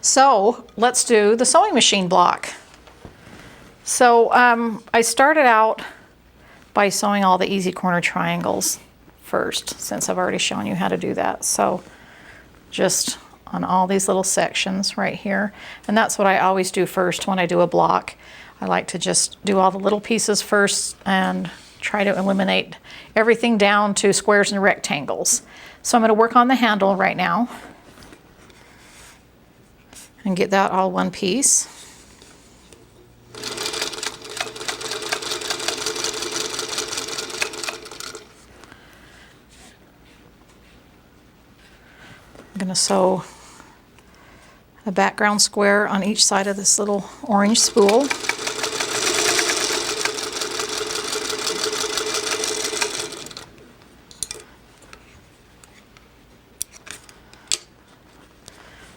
So let's do the sewing machine block. So I started out by sewing all the easy corner triangles first, since I've already shown you how to do that. So just on all these little sections right here. And that's what I always do first when I do a block. I like to just do all the little pieces first and try to eliminate everything down to squares and rectangles. So I'm going to work on the handle right now and get that all one piece. I'm going to sew a background square on each side of this little orange spool.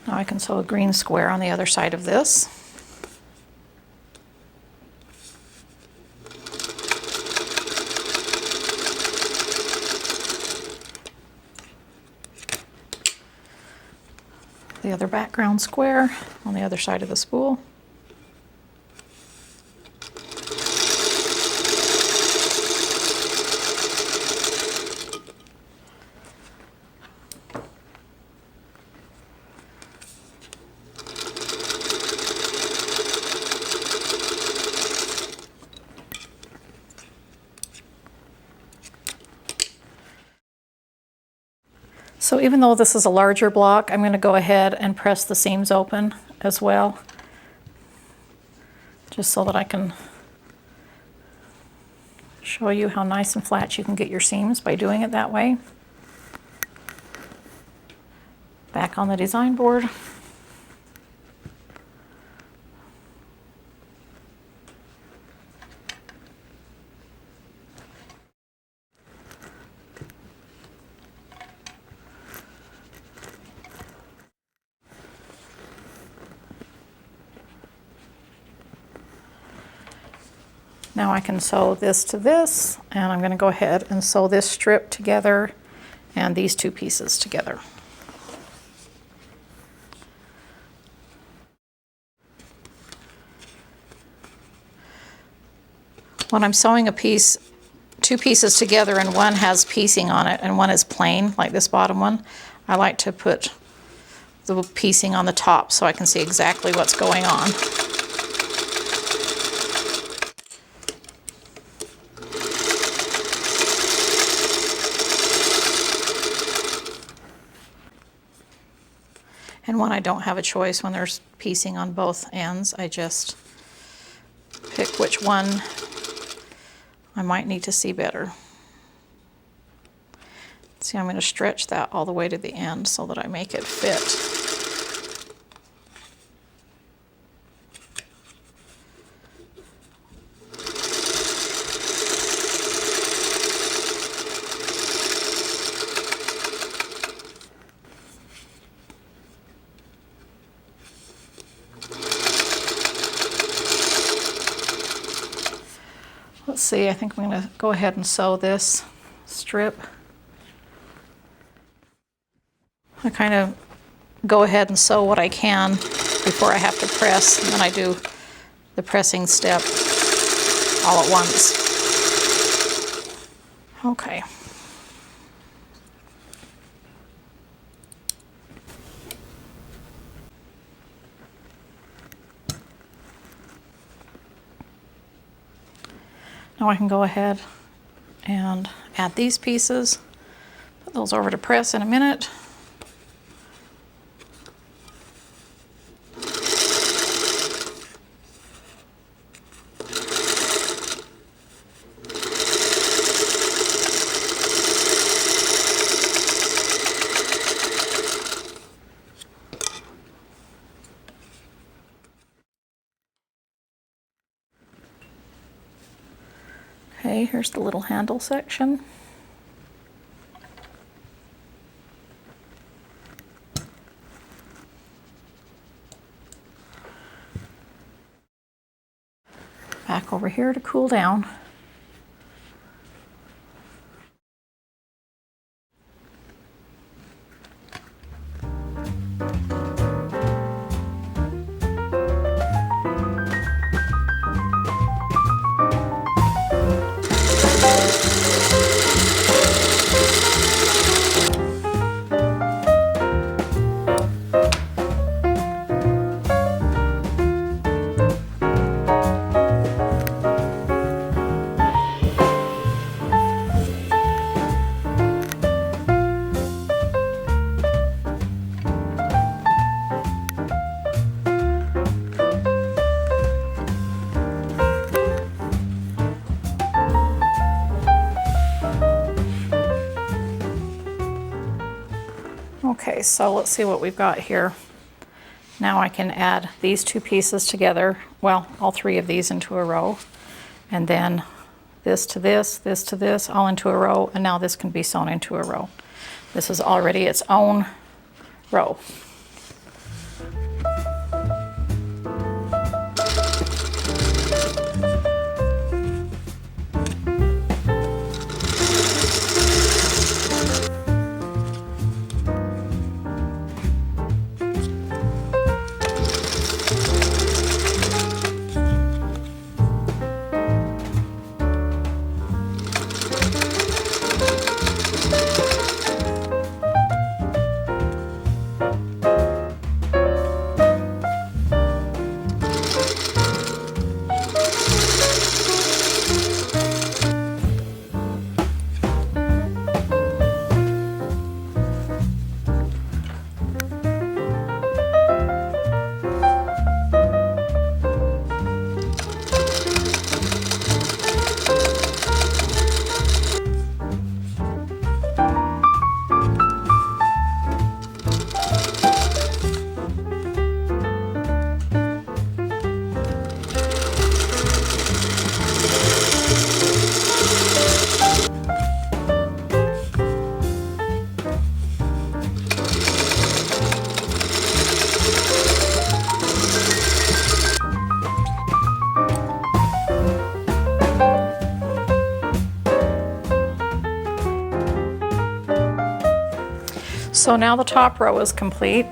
Now I can sew a green square on the other side of this. The other background square on the other side of the spool. So even though this is a larger block, I'm going to go ahead and press the seams open as well, just so that I can show you how nice and flat you can get your seams by doing it that way. Back on the design board. Now I can sew this to this, and I'm going to go ahead and sew this strip together and these two pieces together. When I'm sewing a piece, two pieces together and one has piecing on it and one is plain, like this bottom one, I like to put the piecing on the top so I can see exactly what's going on. And when I don't have a choice, when there's piecing on both ends, I just pick which one I might need to see better. See, I'm going to stretch that all the way to the end so that I make it fit. Let's see, I think I'm going to go ahead and sew this strip. I kind of go ahead and sew what I can before I have to press, and then I do the pressing step all at once. Okay. Now I can go ahead and add these pieces, put those over to press in a minute. Okay, here's the little handle section. Back over here to cool down. Okay, so let's see what we've got here. Now I can add these two pieces together, well, all three of these into a row, and then this to this, all into a row, and now this can be sewn into a row. This is already its own row. So now the top row is complete.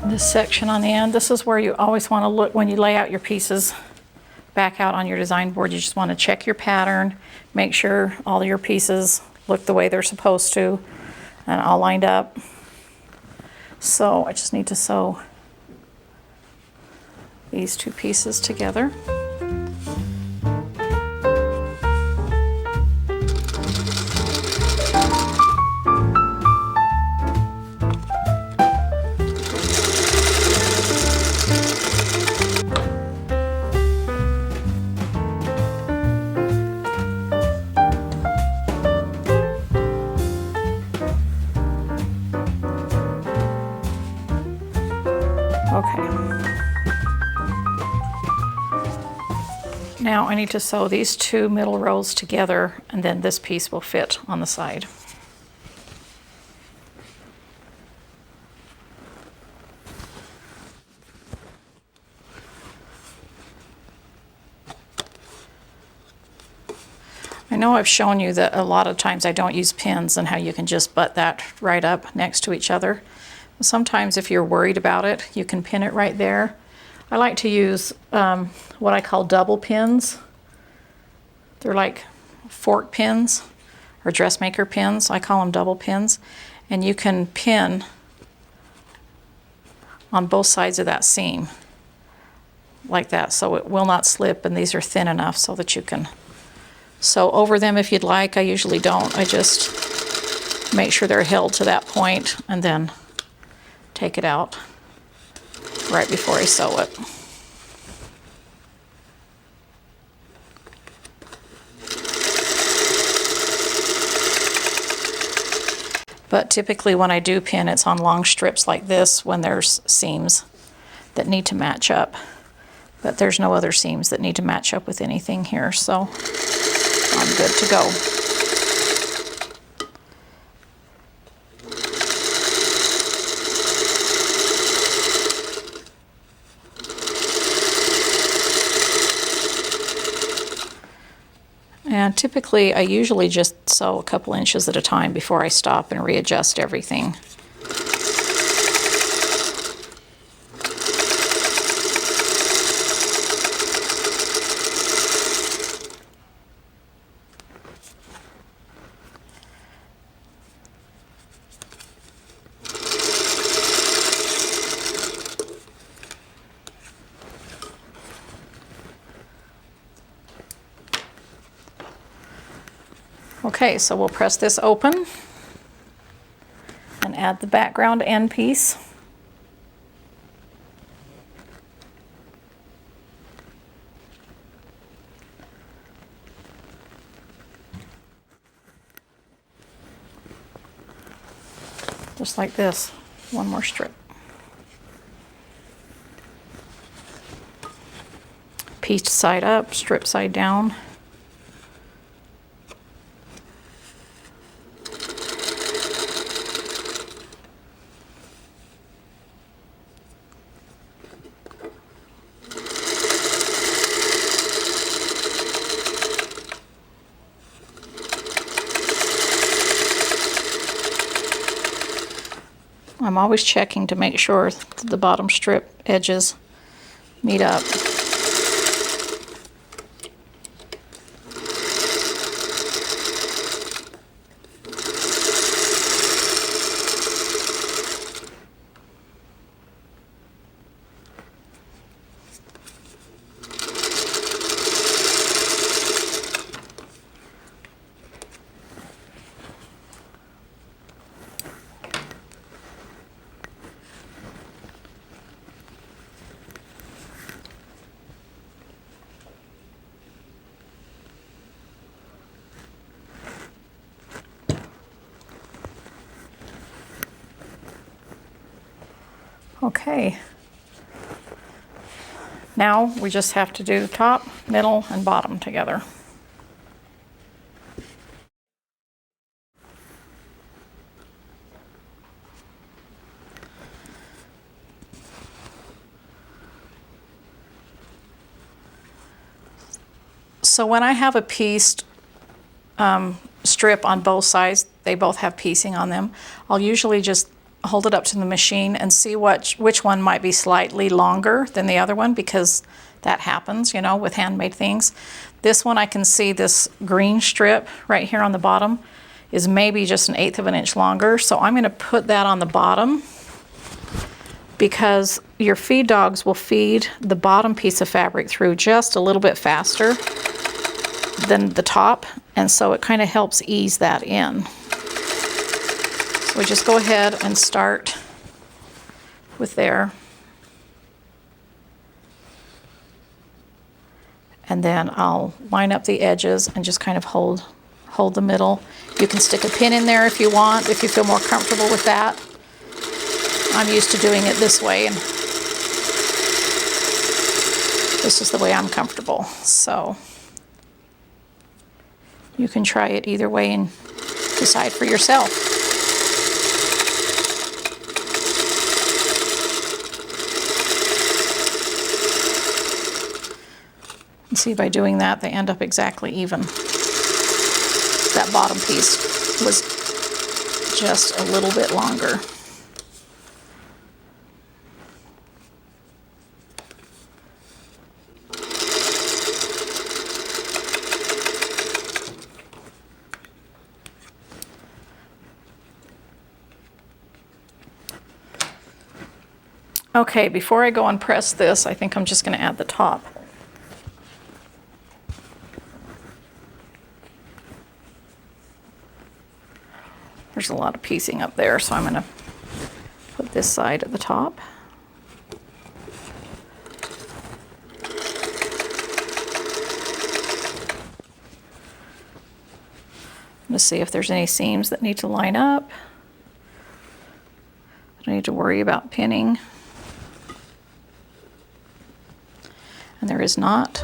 This section on the end, this is where you always want to look when you lay out your pieces back out on your design board. You just want to check your pattern, make sure all your pieces look the way they're supposed to and all lined up. So I just need to sew these two pieces together. Okay. Now I need to sew these two middle rows together, and then this piece will fit on the side. I know I've shown you that a lot of times I don't use pins and how you can just butt that right up next to each other. Sometimes if you're worried about it, you can pin it right there. I like to use what I call double pins. They're like fork pins or dressmaker pins. I call them double pins. And you can pin on both sides of that seam like that, so it will not slip, and these are thin enough so that you can sew over them if you'd like. I usually don't. I just make sure they're held to that point and then take it out right before I sew it. But typically when I do pin, it's on long strips like this when there's seams that need to match up. But there's no other seams that need to match up with anything here, so I'm good to go. And typically, I usually just sew a couple inches at a time before I stop and readjust everything. Okay, so we'll press this open and add the background end piece. Just like this, one more strip. Piece side up, strip side down. I'm always checking to make sure that the bottom strip edges meet up. Okay, now we just have to do top, middle, and bottom together. So when I have a pieced strip on both sides, they both have piecing on them, I'll usually just hold it up to the machine and see which one might be slightly longer than the other one, because that happens, you know, with handmade things. This one, I can see this green strip right here on the bottom is maybe just 1/8 of an inch longer, so I'm going to put that on the bottom, because your feed dogs will feed the bottom piece of fabric through just a little bit faster than the top, and so it kind of helps ease that in. So we just go ahead and start with there, and then I'll line up the edges and just kind of hold the middle. You can stick a pin in there if you want, if you feel more comfortable with that. I'm used to doing it this way, and this is the way I'm comfortable. So you can try it either way and decide for yourself. And see, by doing that, they end up exactly even. That bottom piece was just a little bit longer. Okay, before I go and press this, I think I'm just going to add the top. There's a lot of piecing up there, so I'm going to put this side at the top. I'm going to see if there's any seams that need to line up. I don't need to worry about pinning. And there is not.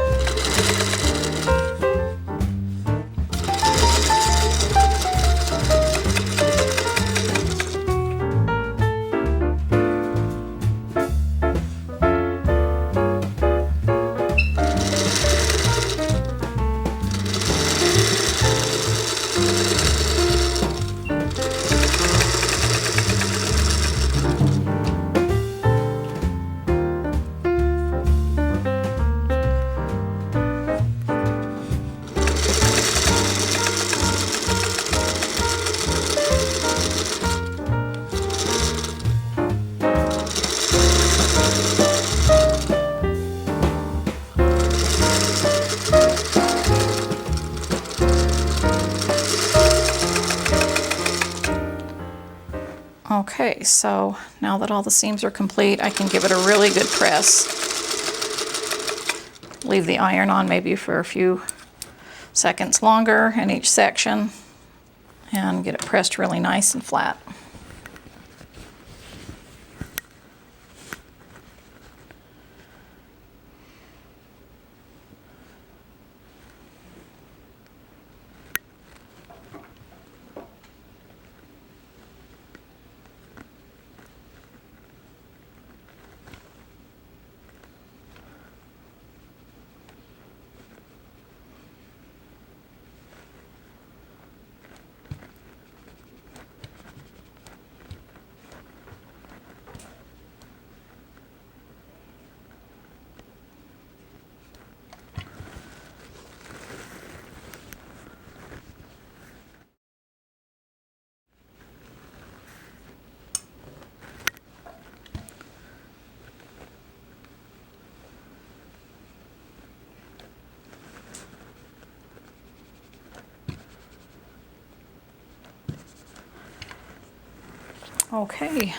Okay, so now that all the seams are complete, I can give it a really good press. Leave the iron on maybe for a few seconds longer in each section and get it pressed really nice and flat. Okay.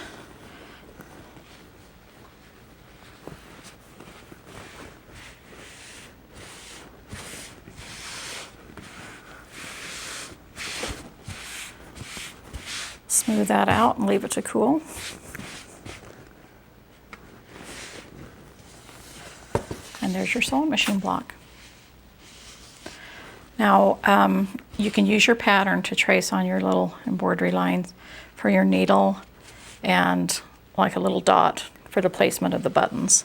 Smooth that out and leave it to cool. And there's your sewing machine block. Now, you can use your pattern to trace on your little embroidery lines for your needle and like a little dot for the placement of the buttons,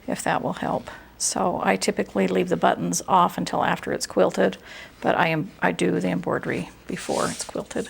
if that will help. So I typically leave the buttons off until after it's quilted, but I do the embroidery before it's quilted.